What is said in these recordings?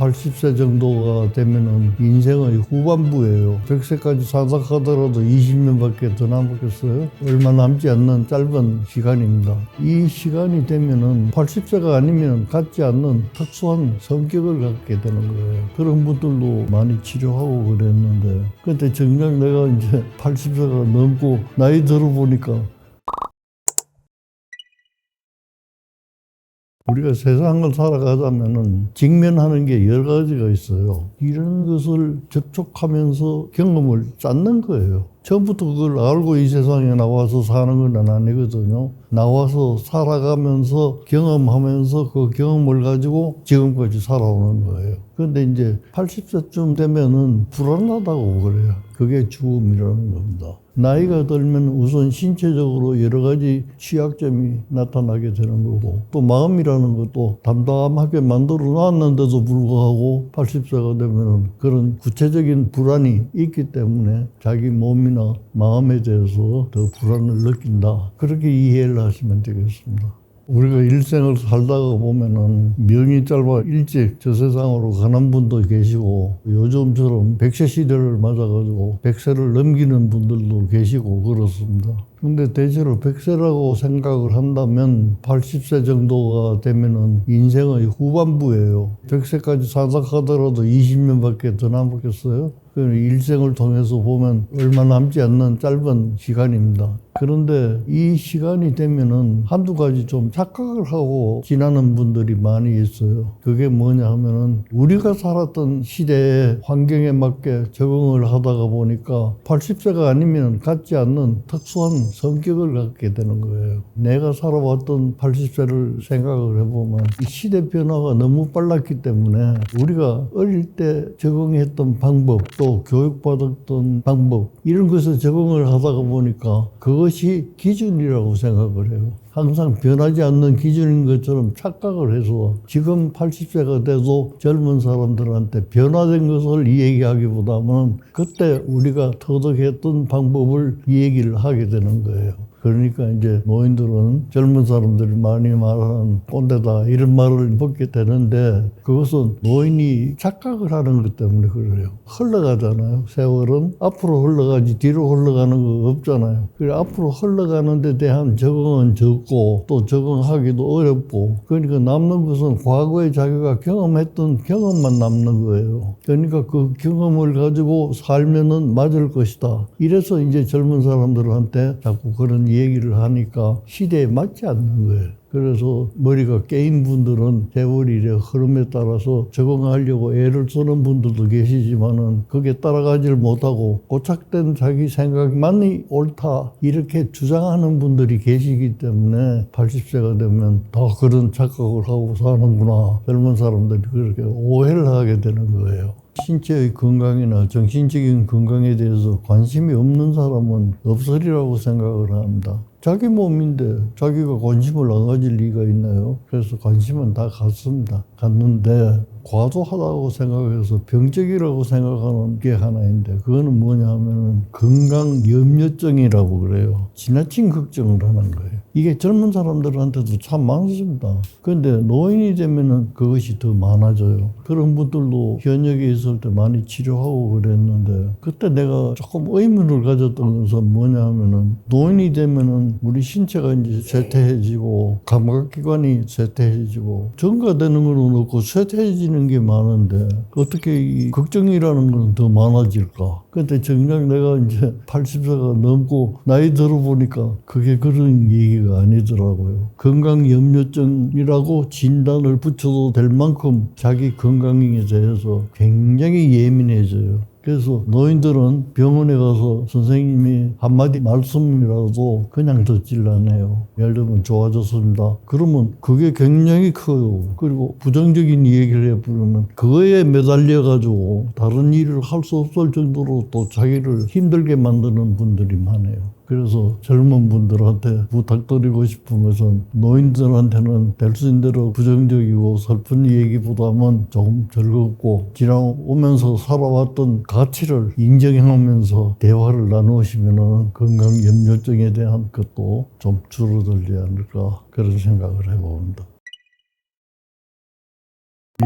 80세 정도가 되면은 인생의 후반부예요. 100세까지 산다 하더라도 20년밖에 더 남았겠어요? 얼마 남지 않는 짧은 시간입니다. 이 시간이 되면은 80세가 아니면 갖지 않는 특수한 성격을 갖게 되는 거예요. 그런 분들도 많이 치료하고 그랬는데, 근데 정작 내가 이제 80세가 넘고 나이 들어보니까 우리가 세상을 살아가자면은 직면하는 게 여러 가지가 있어요. 이런 것을 접촉하면서 경험을 쌓는 거예요. 처음부터 그걸 알고 이 세상에 나와서 사는 건 아니거든요. 나와서 살아가면서 경험하면서 그 경험을 가지고 지금까지 살아오는 거예요. 그런데 이제 80세쯤 되면은 불안하다고 그래요. 그게 죽음이라는 겁니다. 나이가 들면 우선 신체적으로 여러 가지 취약점이 나타나게 되는 거고, 또 마음이라는 것도 담담하게 만들어 놨는데도 불구하고 80세가 되면은 그런 구체적인 불안이 있기 때문에 자기 몸이나 마음에 대해서 더 불안을 느낀다. 그렇게 이해를 하시면 되겠습니다. 우리가 일생을 살다가 보면은 명이 짧아 일찍 저 세상으로 가는 분도 계시고, 요즘처럼 100세 시대를 맞아가지고 100세를 넘기는 분들도 계시고 그렇습니다. 근데 대체로 100세라고 생각을 한다면 80세 정도가 되면은 인생의 후반부예요. 100세까지 산다 하더라도 20년밖에 더 남았겠어요? 일생을 통해서 보면 얼마 남지 않는 짧은 시간입니다. 그런데 이 시간이 되면은 한두 가지 좀 착각을 하고 지나는 분들이 많이 있어요. 그게 뭐냐 하면은 우리가 살았던 시대의 환경에 맞게 적응을 하다가 보니까 80세가 아니면 갖지 않는 특수한 성격을 갖게 되는 거예요. 내가 살아왔던 80세를 생각을 해보면 이 시대 변화가 너무 빨랐기 때문에 우리가 어릴 때 적응했던 방법, 또 교육받았던 방법, 이런 것에 적응을 하다가 보니까 그것이 기준이라고 생각을 해요. 항상 변하지 않는 기준인 것처럼 착각을 해서 지금 80세가 돼도 젊은 사람들한테 변화된 것을 이야기하기보다는 그때 우리가 터득했던 방법을 이야기를 하게 되는 거예요. 그러니까 이제 노인들은 젊은 사람들이 많이 말하는 꼰대다 이런 말을 듣게 되는데, 그것은 노인이 착각을 하는 것 때문에 그래요. 흘러가잖아요. 세월은 앞으로 흘러가지 뒤로 흘러가는 거 없잖아요. 그래 앞으로 흘러가는 데 대한 적응은 적고 또 적응하기도 어렵고, 그러니까 남는 것은 과거에 자기가 경험했던 경험만 남는 거예요. 그러니까 그 경험을 가지고 살면은 맞을 것이다. 이래서 이제 젊은 사람들한테 자꾸 그런 얘기를 하니까 시대에 맞지 않는 거예요. 그래서 머리가 깨인 분들은 세월의 흐름에 따라서 적응하려고 애를 쓰는 분들도 계시지만은 그게 따라가지를 못하고 고착된 자기 생각만이 옳다 이렇게 주장하는 분들이 계시기 때문에 80세가 되면 더 그런 착각을 하고 사는구나, 젊은 사람들이 그렇게 오해를 하게 되는 거예요. 신체의 건강이나 정신적인 건강에 대해서 관심이 없는 사람은 없으리라고 생각을 합니다. 자기 몸인데 자기가 관심을 안 가질 리가 있나요? 그래서 관심은 다 갖습니다. 갖는데 과도하다고 생각해서 병적이라고 생각하는 게 하나 있는데, 그거는 뭐냐 하면은 건강염려증이라고 그래요. 지나친 걱정을 하는 거예요. 이게 젊은 사람들한테도 참 많습니다. 그런데 노인이 되면은 그것이 더 많아져요. 그런 분들도 현역에 있을 때 많이 치료하고 그랬는데, 그때 내가 조금 의문을 가졌던 것은 뭐냐 하면은 노인이 되면은 우리 신체가 이제 쇠퇴해지고 감각기관이 쇠퇴해지고 전가되는 건 없고 쇠퇴해지는 게 많은데 어떻게 이 걱정이라는 건 더 많아질까? 근데 정작 내가 이제 80세가 넘고 나이 들어보니까 그게 그런 얘기가 아니더라고요. 건강염려증이라고 진단을 붙여도 될 만큼 자기 건강에 대해서 굉장히 예민해져요. 그래서 노인들은 병원에 가서 선생님이 한마디 말씀이라도 그냥 듣질 않아요. 예를 들면 좋아졌습니다. 그러면 그게 굉장히 커요. 그리고 부정적인 얘기를 해버리면 그거에 매달려가지고 다른 일을 할 수 없을 정도로 또 자기를 힘들게 만드는 분들이 많아요. 그래서 젊은 분들한테 부탁드리고 싶은 것은 노인들한테는 될 수 있는 대로 부정적이고 슬픈 얘기보다는 조금 즐겁고 지나오면서 살아왔던 가치를 인정하면서 대화를 나누시면 건강염려증에 대한 것도 좀 줄어들지 않을까, 그런 생각을 해봅니다.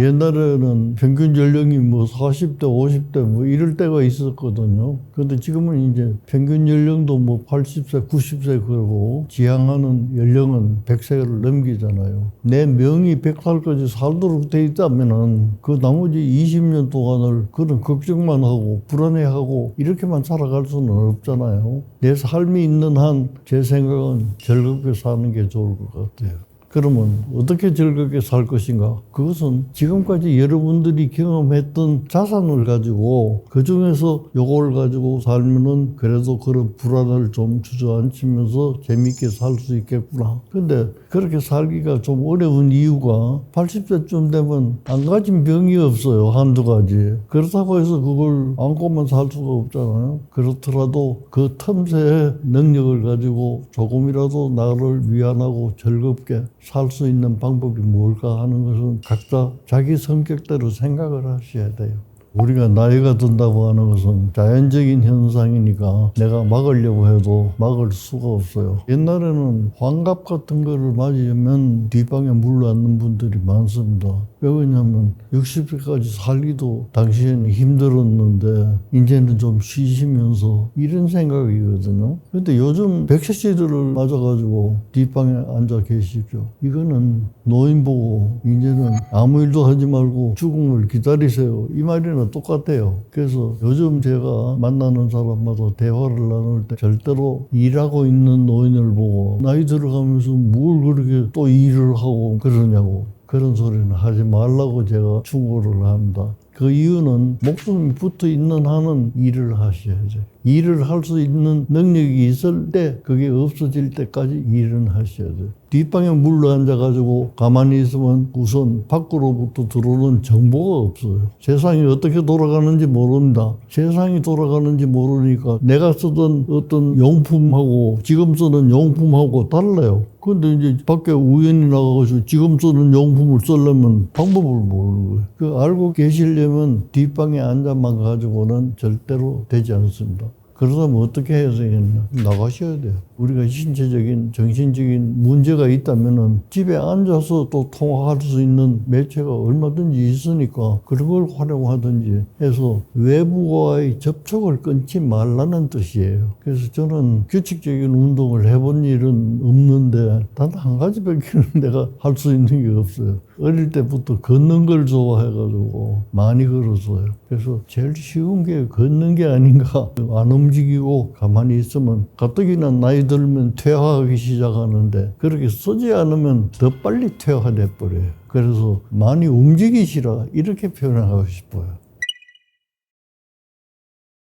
옛날에는 평균 연령이 뭐 40대, 50대 뭐 이럴 때가 있었거든요. 근데 지금은 이제 평균 연령도 뭐 80세, 90세 그러고 지향하는 연령은 100세를 넘기잖아요. 내 명이 100살까지 살도록 돼 있다면은 그 나머지 20년 동안을 그런 걱정만 하고 불안해하고 이렇게만 살아갈 수는 없잖아요. 내 삶이 있는 한 제 생각은 즐겁게 사는 게 좋을 것 같아요. 그러면 어떻게 즐겁게 살 것인가? 그것은 지금까지 여러분들이 경험했던 자산을 가지고 그 중에서 요걸 가지고 살면은 그래도 그런 불안을 좀 주저앉히면서 재밌게 살 수 있겠구나. 근데 그렇게 살기가 좀 어려운 이유가 80세쯤 되면 안 가진 병이 없어요. 한두 가지. 그렇다고 해서 그걸 안고만 살 수가 없잖아요. 그렇더라도 그 틈새의 능력을 가지고 조금이라도 나를 위안하고 즐겁게 살 수 있는 방법이 뭘까 하는 것은 각자 자기 성격대로 생각을 하셔야 돼요. 우리가 나이가 든다고 하는 것은 자연적인 현상이니까 내가 막으려고 해도 막을 수가 없어요. 옛날에는 환갑 같은 거를 맞으면 뒷방에 물러앉는 분들이 많습니다. 왜 그러냐면 60세까지 살기도 당시에는 힘들었는데 이제는 좀 쉬시면서 이런 생각이거든요. 근데 요즘 100세시들을 맞아가지고 뒷방에 앉아 계시죠. 이거는 노인 보고 이제는 아무 일도 하지 말고 죽음을 기다리세요. 이 말이나 똑같아요. 그래서 요즘 제가 만나는 사람마다 대화를 나눌 때 절대로 일하고 있는 노인을 보고 나이 들어가면서 뭘 그렇게 또 일을 하고 그러냐고 그런 소리는 하지 말라고 제가 충고를 합니다. 그 이유는 목숨이 붙어 있는 한은 일을 하셔야죠. 일을 할 수 있는 능력이 있을 때 그게 없어질 때까지 일은 하셔야죠. 뒷방에 물러앉아가지고 가만히 있으면 우선 밖으로부터 들어오는 정보가 없어요. 세상이 어떻게 돌아가는지 모른다. 세상이 돌아가는지 모르니까 내가 쓰던 어떤 용품하고 지금 쓰는 용품하고 달라요. 근데 이제 밖에 우연히 나가서 지금 쓰는 용품을 쓰려면 방법을 모르는 거예요. 그 알고 계시려면 뒷방에 앉아만 가지고는 절대로 되지 않습니다. 그러다면 어떻게 해야 되겠나? 나가셔야 돼요. 우리가 신체적인, 정신적인 문제가 있다면은 집에 앉아서 또 통화할 수 있는 매체가 얼마든지 있으니까 그런 걸 활용하든지 해서 외부와의 접촉을 끊지 말라는 뜻이에요. 그래서 저는 규칙적인 운동을 해본 일은 없는데 단 한 가지밖에 내가 할 수 있는 게 없어요. 어릴 때부터 걷는 걸 좋아해가지고 많이 걸었어요. 그래서 제일 쉬운 게 걷는 게 아닌가. 안 움직이고 가만히 있으면 가뜩이나 나이 들면 퇴화하기 시작하는데 그렇게 쓰지 않으면 더 빨리 퇴화돼 버려요. 그래서 많이 움직이시라 이렇게 표현하고 싶어요.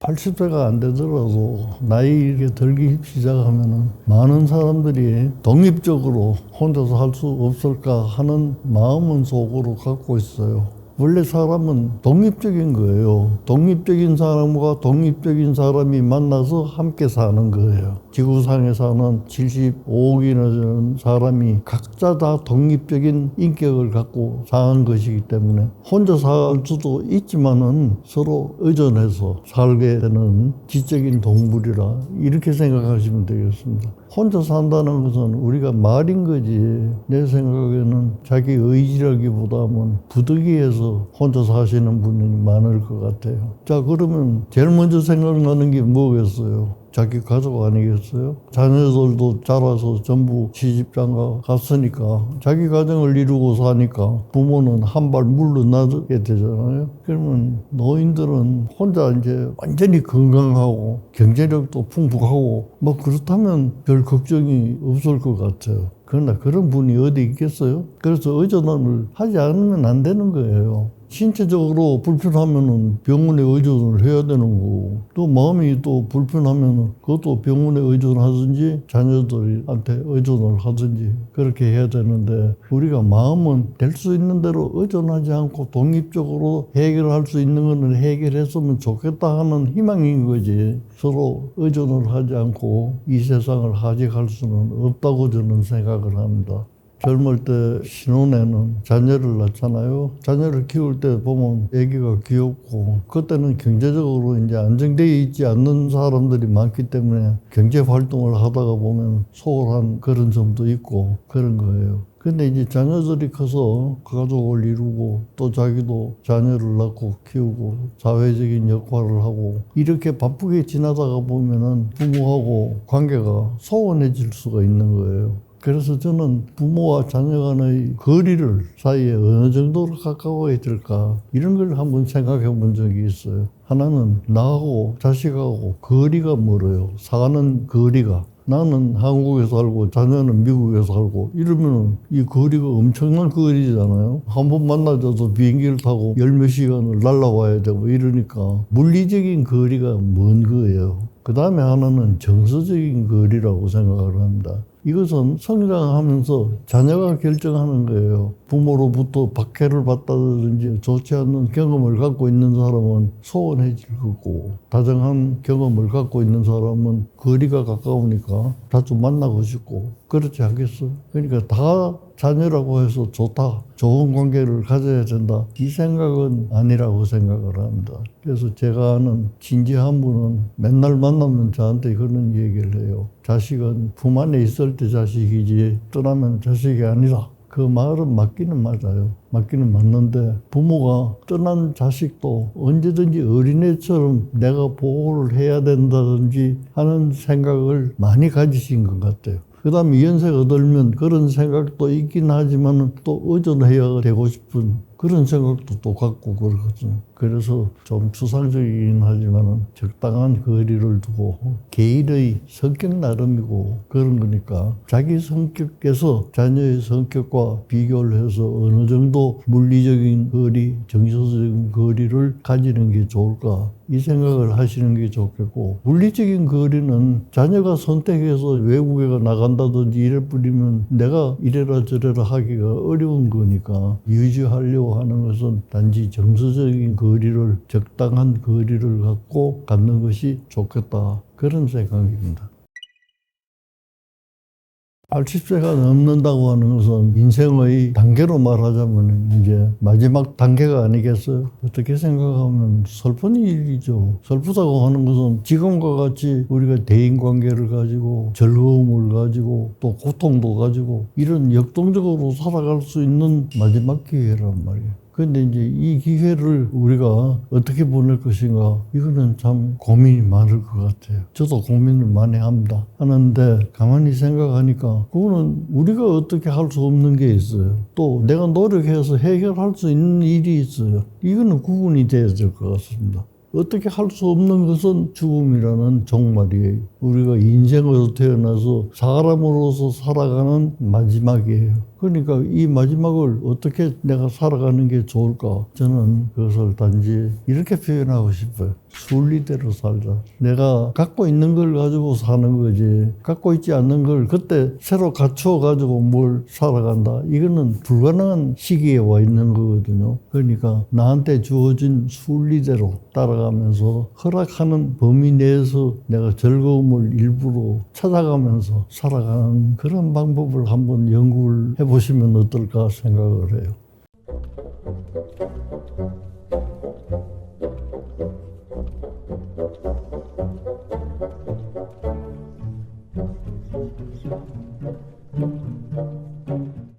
80세가 안 되더라도 나이 이렇게 들기 시작하면은 많은 사람들이 독립적으로 혼자서 할 수 없을까 하는 마음은 속으로 갖고 있어요. 원래 사람은 독립적인 거예요. 독립적인 사람과 독립적인 사람이 만나서 함께 사는 거예요. 지구상에 사는 75억이나 되는 사람이 각자 다 독립적인 인격을 갖고 사는 것이기 때문에 혼자 살 수도 있지만은 서로 의존해서 살게 되는 지적인 동물이라 이렇게 생각하시면 되겠습니다. 혼자 산다는 것은 우리가 말인 거지 내 생각에는 자기 의지라기보다는 부득이해서 혼자 사시는 분이 많을 것 같아요. 자, 그러면 제일 먼저 생각나는 게 뭐겠어요? 자기 가족 아니겠어요? 자녀들도 자라서 전부 시집장가 갔으니까 자기 가정을 이루고 사니까 부모는 한 발 물러나게 되잖아요. 그러면 노인들은 혼자 이제 완전히 건강하고 경제력도 풍부하고 뭐 그렇다면 별 걱정이 없을 것 같아요. 그러나 그런 분이 어디 있겠어요? 그래서 의존을 하지 않으면 안 되는 거예요. 신체적으로 불편하면은 병원에 의존을 해야 되는 거고, 또 마음이 또 불편하면은 그것도 병원에 의존하든지 자녀들한테 의존을 하든지 그렇게 해야 되는데, 우리가 마음은 될 수 있는 대로 의존하지 않고 독립적으로 해결할 수 있는 거는 해결했으면 좋겠다 하는 희망인 거지. 서로 의존을 하지 않고 이 세상을 하직할 수는 없다고 저는 생각을 합니다. 젊을 때 신혼에는 자녀를 낳잖아요. 자녀를 키울 때 보면 아기가 귀엽고, 그때는 경제적으로 이제 안정되어 있지 않는 사람들이 많기 때문에 경제 활동을 하다가 보면 소홀한 그런 점도 있고 그런 거예요. 근데 이제 자녀들이 커서 가족을 이루고 또 자기도 자녀를 낳고 키우고 사회적인 역할을 하고 이렇게 바쁘게 지나다가 보면은 부모하고 관계가 소원해질 수가 있는 거예요. 그래서 저는 부모와 자녀 간의 거리를 사이에 어느 정도로 가까워야 될까 이런 걸 한번 생각해 본 적이 있어요. 하나는 나하고 자식하고 거리가 멀어요. 사는 거리가. 나는 한국에 살고 자녀는 미국에 살고 이러면 이 거리가 엄청난 거리잖아요. 한 번 만나줘도 비행기를 타고 열 몇 시간을 날아와야 되고 이러니까 물리적인 거리가 먼 거예요. 그 다음에 하나는 정서적인 거리라고 생각을 합니다. 이것은 성장하면서 자녀가 결정하는 거예요. 부모로부터 박해를 받다든지 좋지 않는 경험을 갖고 있는 사람은 소원해질 거고, 다정한 경험을 갖고 있는 사람은 거리가 가까우니까 자주 만나고 싶고 그렇지 않겠어요? 그러니까 다 자녀라고 해서 좋다, 좋은 관계를 가져야 된다, 이 생각은 아니라고 생각을 합니다. 그래서 제가 아는 진지한 분은 맨날 만나면 저한테 그런 얘기를 해요. 자식은 품 안에 있을 때 자식이지 떠나면 자식이 아니라. 그 말은 맞기는 맞아요. 맞기는 맞는데 부모가 떠난 자식도 언제든지 어린애처럼 내가 보호를 해야 된다든지 하는 생각을 많이 가지신 것 같아요. 그 다음에 연세가 들면 그런 생각도 있긴 하지만 또 의존해야 되고 싶은 그런 생각도 또 갖고 그러거든요. 그래서 좀 추상적이긴 하지만 적당한 거리를 두고 개인의 성격 나름이고 그런 거니까 자기 성격에서 자녀의 성격과 비교를 해서 어느 정도 물리적인 거리, 정서적인 거리를 가지는 게 좋을까 이 생각을 하시는 게 좋겠고, 물리적인 거리는 자녀가 선택해서 외국에 나간다든지 이럴 뿐이면 내가 이래라 저래라 하기가 어려운 거니까 유지하려고 하는 것은 단지 정서적인 거리를, 적당한 거리를 갖고 갖는 것이 좋겠다, 그런 생각입니다. 80세가 넘는다고 하는 것은 인생의 단계로 말하자면 이제 마지막 단계가 아니겠어요? 어떻게 생각하면 슬픈 일이죠. 슬프다고 하는 것은 지금과 같이 우리가 대인관계를 가지고 즐거움을 가지고 또 고통도 가지고 이런 역동적으로 살아갈 수 있는 마지막 기회란 말이에요. 근데 이제 이 기회를 우리가 어떻게 보낼 것인가, 이거는 참 고민이 많을 것 같아요. 저도 고민을 많이 합니다. 하는데 가만히 생각하니까 그거는 우리가 어떻게 할 수 없는 게 있어요. 또 내가 노력해서 해결할 수 있는 일이 있어요. 이거는 구분이 돼야 될 것 같습니다. 어떻게 할 수 없는 것은 죽음이라는 종말이에요. 우리가 인생으로 태어나서 사람으로서 살아가는 마지막이에요. 그러니까 이 마지막을 어떻게 내가 살아가는 게 좋을까? 저는 그것을 단지 이렇게 표현하고 싶어요. 순리대로 살자. 내가 갖고 있는 걸 가지고 사는 거지, 갖고 있지 않는 걸 그때 새로 갖추어 가지고 뭘 살아간다, 이거는 불가능한 시기에 와 있는 거거든요. 그러니까 나한테 주어진 순리대로 따라가면서 허락하는 범위 내에서 내가 즐거움을 일부러 찾아가면서 살아가는 그런 방법을 한번 연구를 해보시면 어떨까 생각을 해요.